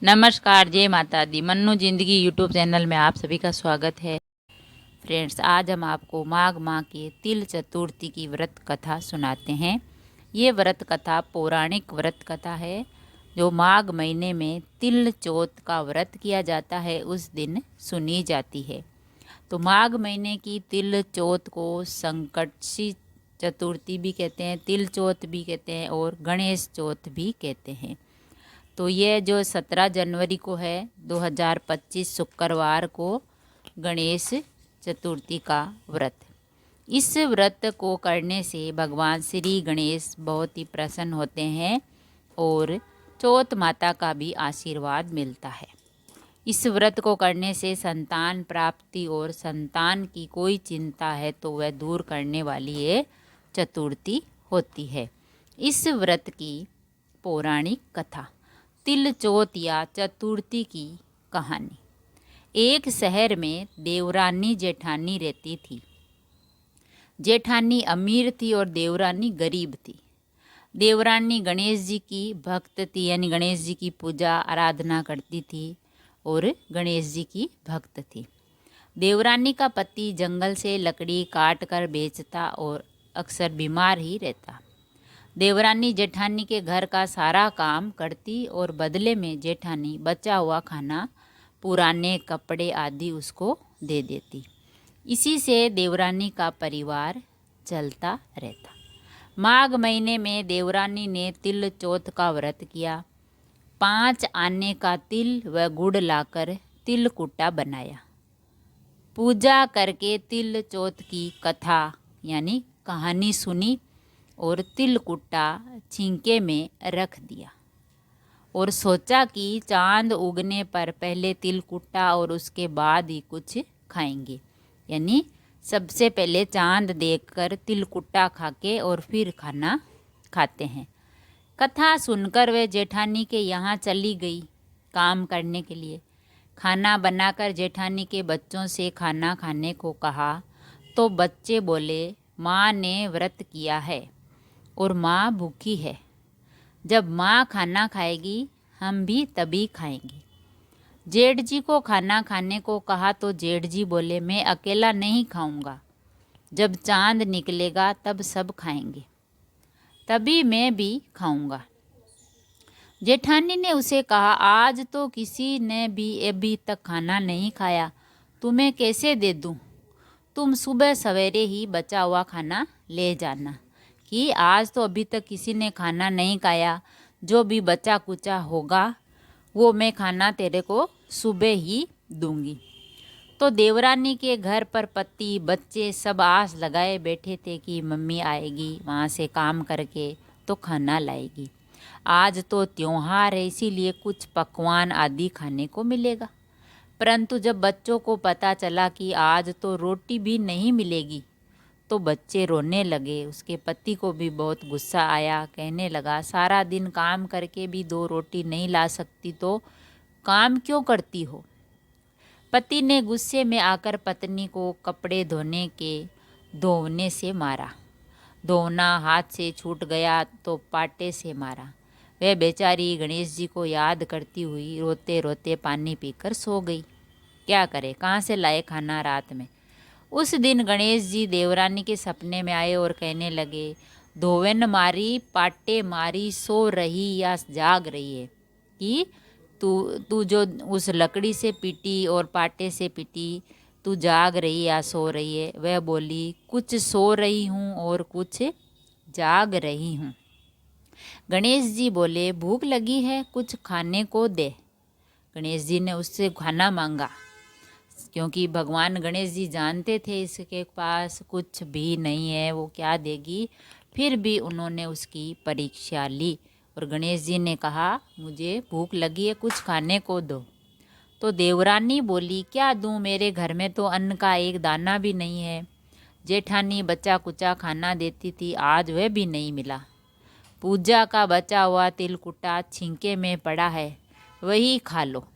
नमस्कार, जय माता दी। मन्नू जिंदगी यूट्यूब चैनल में आप सभी का स्वागत है। फ्रेंड्स, आज हम आपको माघ माह के तिल चतुर्थी की व्रत कथा सुनाते हैं। ये व्रत कथा पौराणिक व्रत कथा है जो माघ महीने में तिल चौथ का व्रत किया जाता है, उस दिन सुनी जाती है। तो माघ महीने की तिल चौथ को संकटसी चतुर्थी भी कहते हैं, तिल चौथ भी कहते हैं और गणेश चौथ भी कहते हैं। तो ये जो 17 जनवरी को है 2025 शुक्रवार को गणेश चतुर्थी का व्रत। इस व्रत को करने से भगवान श्री गणेश बहुत ही प्रसन्न होते हैं और चौथ माता का भी आशीर्वाद मिलता है। इस व्रत को करने से संतान प्राप्ति और संतान की कोई चिंता है तो वह दूर करने वाली ये चतुर्थी होती है। इस व्रत की पौराणिक कथा। तिल चौथ या चतुर्थी की कहानी। एक शहर में देवरानी जेठानी रहती थी। जेठानी अमीर थी और देवरानी गरीब थी। देवरानी गणेश जी की भक्त थी, यानी गणेश जी की पूजा आराधना करती थी और गणेश जी की भक्त थी। देवरानी का पति जंगल से लकड़ी काट कर बेचता और अक्सर बीमार ही रहता। देवरानी जेठानी के घर का सारा काम करती और बदले में जेठानी बचा हुआ खाना, पुराने कपड़े आदि उसको दे देती। इसी से देवरानी का परिवार चलता रहता। माघ महीने में देवरानी ने तिल चौथ का व्रत किया। 5 आने का तिल व गुड़ लाकर तिल कुट्टा बनाया। पूजा करके तिल चौथ की कथा यानी कहानी सुनी और तिल कुट्टा छिंके में रख दिया और सोचा कि चांद उगने पर पहले तिल कुट्टा और उसके बाद ही कुछ खाएंगे, यानी सबसे पहले चांद देखकर तिल कुट्टा खा के और फिर खाना खाते हैं। कथा सुनकर वे जेठानी के यहाँ चली गई काम करने के लिए। खाना बनाकर जेठानी के बच्चों से खाना खाने को कहा तो बच्चे बोले, माँ ने व्रत किया है और माँ भूखी है। जब माँ खाना खाएगी हम भी तभी खाएंगे। जेठ जी को खाना खाने को कहा तो जेठ जी बोले, मैं अकेला नहीं खाऊंगा, जब चांद निकलेगा तब सब खाएंगे, तभी मैं भी खाऊंगा। जेठानी ने उसे कहा, आज तो किसी ने भी अभी तक खाना नहीं खाया, तुम्हें कैसे दे दूं? तुम सुबह सवेरे ही बचा हुआ खाना ले जाना कि आज तो अभी तक किसी ने खाना नहीं खाया, जो भी बचा कुचा होगा वो मैं खाना तेरे को सुबह ही दूंगी। तो देवरानी के घर पर पति बच्चे सब आस लगाए बैठे थे कि मम्मी आएगी वहाँ से काम करके तो खाना लाएगी। आज तो त्योहार है, इसीलिए कुछ पकवान आदि खाने को मिलेगा। परंतु जब बच्चों को पता चला कि आज तो रोटी भी नहीं मिलेगी तो बच्चे रोने लगे। उसके पति को भी बहुत गुस्सा आया, कहने लगा, सारा दिन काम करके भी 2 रोटी नहीं ला सकती तो काम क्यों करती हो? पति ने गुस्से में आकर पत्नी को कपड़े धोने से मारा। धोना हाथ से छूट गया तो पाटे से मारा। वह बेचारी गणेश जी को याद करती हुई रोते रोते पानी पीकर सो गई। क्या करे, कहाँ से लाए खाना रात में। उस दिन गणेश जी देवरानी के सपने में आए और कहने लगे, धोवन मारी पाटे मारी, सो रही या जाग रही है कि तू जो उस लकड़ी से पीटी और पाटे से पीटी, तू जाग रही या सो रही है? वह बोली, कुछ सो रही हूँ और कुछ जाग रही हूँ। गणेश जी बोले, भूख लगी है, कुछ खाने को दे। गणेश जी ने उससे खाना मांगा क्योंकि भगवान गणेश जी जानते थे इसके पास कुछ भी नहीं है, वो क्या देगी। फिर भी उन्होंने उसकी परीक्षा ली और गणेश जी ने कहा, मुझे भूख लगी है, कुछ खाने को दो। तो देवरानी बोली, क्या दूँ, मेरे घर में तो अन्न का एक दाना भी नहीं है। जेठानी बचा कुचा खाना देती थी, आज वह भी नहीं मिला। पूजा का बचा हुआ तिलकुटा छिंके में पड़ा है, वही खा लो।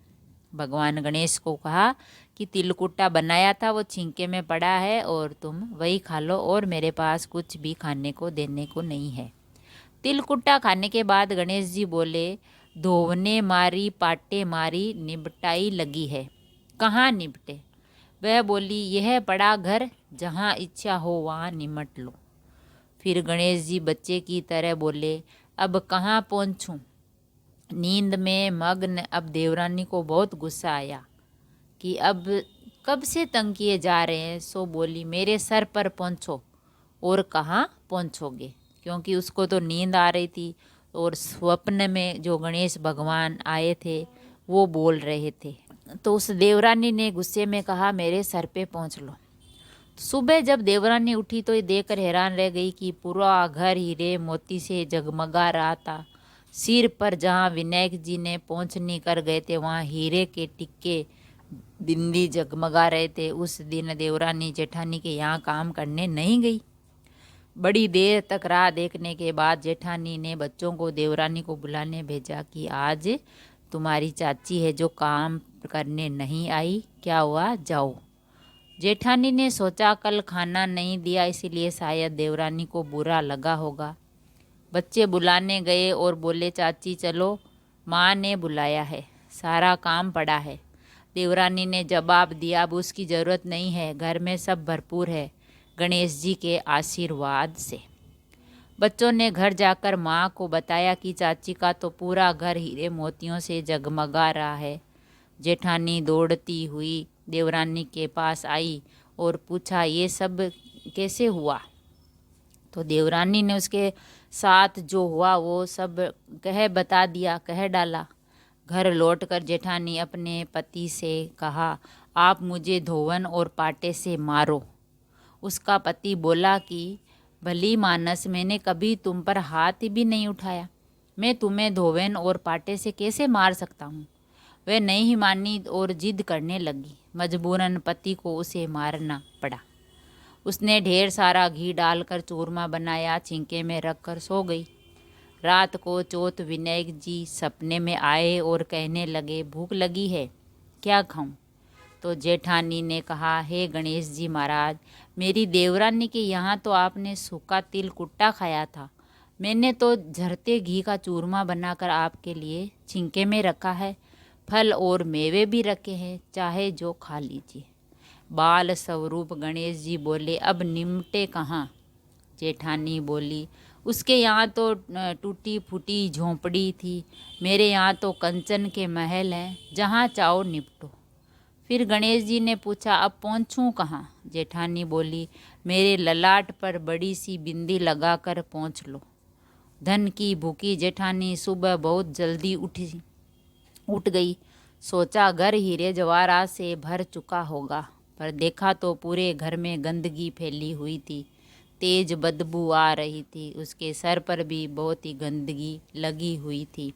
भगवान गणेश को कहा कि तिलकुटा बनाया था वो छिंके में पड़ा है और तुम वही खा लो, और मेरे पास कुछ भी खाने को देने को नहीं है। तिलकुटा खाने के बाद गणेश जी बोले, धोवने मारी पाटे मारी निपटाई लगी है। कहाँ निपटे? वह बोली, यह बड़ा घर, जहाँ इच्छा हो वहाँ निमट लो। फिर गणेश जी बच्चे की तरह बोले, अब कहाँ पहुँचूं? नींद में मग्न अब देवरानी को बहुत गुस्सा आया कि अब कब से तंग किए जा रहे हैं। सो बोली, मेरे सर पर पहुँचो। और कहाँ पहुँचोगे? क्योंकि उसको तो नींद आ रही थी और स्वप्न में जो गणेश भगवान आए थे वो बोल रहे थे। तो उस देवरानी ने गुस्से में कहा, मेरे सर पे पहुँच लो। सुबह जब देवरानी उठी तो ये देखकर हैरान रह गई कि पूरा घर हीरे मोती से जगमगा रहा था। सिर पर जहाँ विनायक जी ने पोंछनी कर गए थे वहाँ हीरे के टिक्के बिंदी जगमगा रहे थे। उस दिन देवरानी जेठानी के यहाँ काम करने नहीं गई। बड़ी देर तक राह देखने के बाद जेठानी ने बच्चों को देवरानी को बुलाने भेजा कि आज तुम्हारी चाची है जो काम करने नहीं आई, क्या हुआ, जाओ। जेठानी ने सोचा कल खाना नहीं दिया इसीलिए शायद देवरानी को बुरा लगा होगा। बच्चे बुलाने गए और बोले, चाची चलो, माँ ने बुलाया है, सारा काम पड़ा है। देवरानी ने जवाब दिया, अब उसकी ज़रूरत नहीं है, घर में सब भरपूर है गणेश जी के आशीर्वाद से। बच्चों ने घर जाकर माँ को बताया कि चाची का तो पूरा घर हीरे मोतियों से जगमगा रहा है। जेठानी दौड़ती हुई देवरानी के पास आई और पूछा, ये सब कैसे हुआ? तो देवरानी ने उसके साथ जो हुआ वो सब कह डाला। घर लौटकर जेठानी अपने पति से कहा, आप मुझे धोवन और पाटे से मारो। उसका पति बोला कि भली मानस, मैंने कभी तुम पर हाथ भी नहीं उठाया, मैं तुम्हें धोवन और पाटे से कैसे मार सकता हूँ। वह नहीं ही मानी और जिद करने लगी। मजबूरन पति को उसे मारना पड़ा। उसने ढेर सारा घी डालकर चूरमा बनाया, छिंके में रखकर सो गई। रात को चौथ विनायक जी सपने में आए और कहने लगे, भूख लगी है, क्या खाऊं? तो जेठानी ने कहा, हे गणेश जी महाराज, मेरी देवरानी के यहाँ तो आपने सूखा तिल कुट्टा खाया था, मैंने तो झरते घी का चूरमा बनाकर आपके लिए छिंके में रखा है, फल और मेवे भी रखे हैं, चाहे जो खा लीजिए। बाल स्वरूप गणेश जी बोले, अब निमटे कहाँ? जेठानी बोली, उसके यहाँ तो टूटी फूटी झोंपड़ी थी, मेरे यहाँ तो कंचन के महल हैं, जहाँ चाहो निपटो। फिर गणेश जी ने पूछा, अब पहुँचूँ कहाँ? जेठानी बोली, मेरे ललाट पर बड़ी सी बिंदी लगाकर पहुँच लो। धन की भूखी जेठानी सुबह बहुत जल्दी उठ गई। सोचा घर हीरे जवाहरात से भर चुका होगा, पर देखा तो पूरे घर में गंदगी फैली हुई थी, तेज बदबू आ रही थी। उसके सर पर भी बहुत ही गंदगी लगी हुई थी।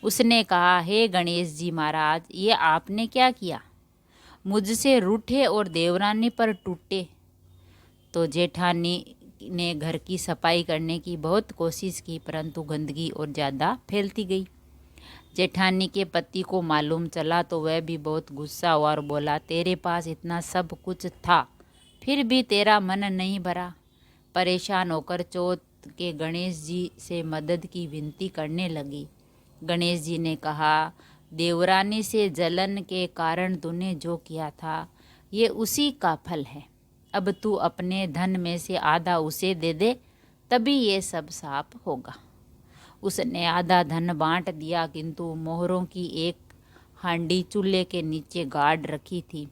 उसने कहा, हे गणेश जी महाराज, ये आपने क्या किया? मुझसे रूठे और देवरानी पर टूटे। तो जेठानी ने घर की सफाई करने की बहुत कोशिश की, परंतु गंदगी और ज़्यादा फैलती गई। जेठानी के पति को मालूम चला तो वह भी बहुत गुस्सा हुआ और बोला, तेरे पास इतना सब कुछ था, फिर भी तेरा मन नहीं भरा। परेशान होकर चौथ के गणेश जी से मदद की विनती करने लगी। गणेश जी ने कहा, देवरानी से जलन के कारण तूने जो किया था ये उसी का फल है। अब तू अपने धन में से आधा उसे दे दे, तभी ये सब साफ होगा। उसने आधा धन बांट दिया, किंतु मोहरों की एक हांडी चूल्हे के नीचे गाड़ रखी थी।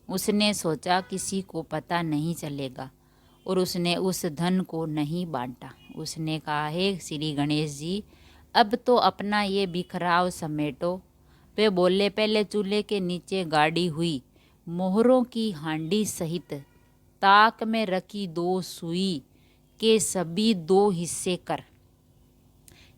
उसने सोचा किसी को पता नहीं चलेगा और उसने उस धन को नहीं बांटा। उसने कहा, हे श्री गणेश जी, अब तो अपना ये बिखराव समेटो। वे बोले, पहले चूल्हे के नीचे गाड़ी हुई मोहरों की हांडी सहित ताक में रखी 2 सुई के सभी 2 हिस्से कर।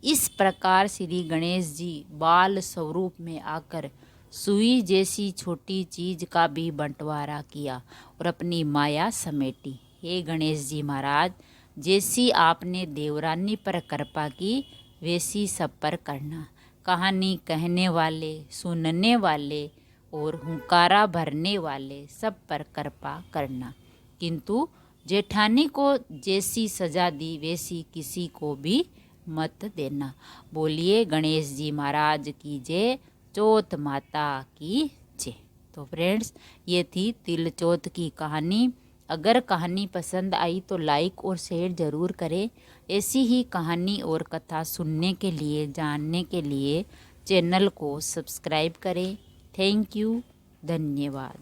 इस प्रकार श्री गणेश जी बाल स्वरूप में आकर सुई जैसी छोटी चीज का भी बंटवारा किया और अपनी माया समेटी। हे गणेश जी महाराज, जैसी आपने देवरानी पर कृपा की वैसी सब पर करना। कहानी कहने वाले, सुनने वाले और हुंकारा भरने वाले सब पर कृपा करना, किंतु जेठानी को जैसी सजा दी वैसी किसी को भी मत देना। बोलिए गणेश जी महाराज की जय, चौथ माता की जय। तो फ्रेंड्स, ये थी तिल चौथ की कहानी। अगर कहानी पसंद आई तो लाइक और शेयर ज़रूर करें। ऐसी ही कहानी और कथा सुनने के लिए, जानने के लिए चैनल को सब्सक्राइब करें। थैंक यू, धन्यवाद।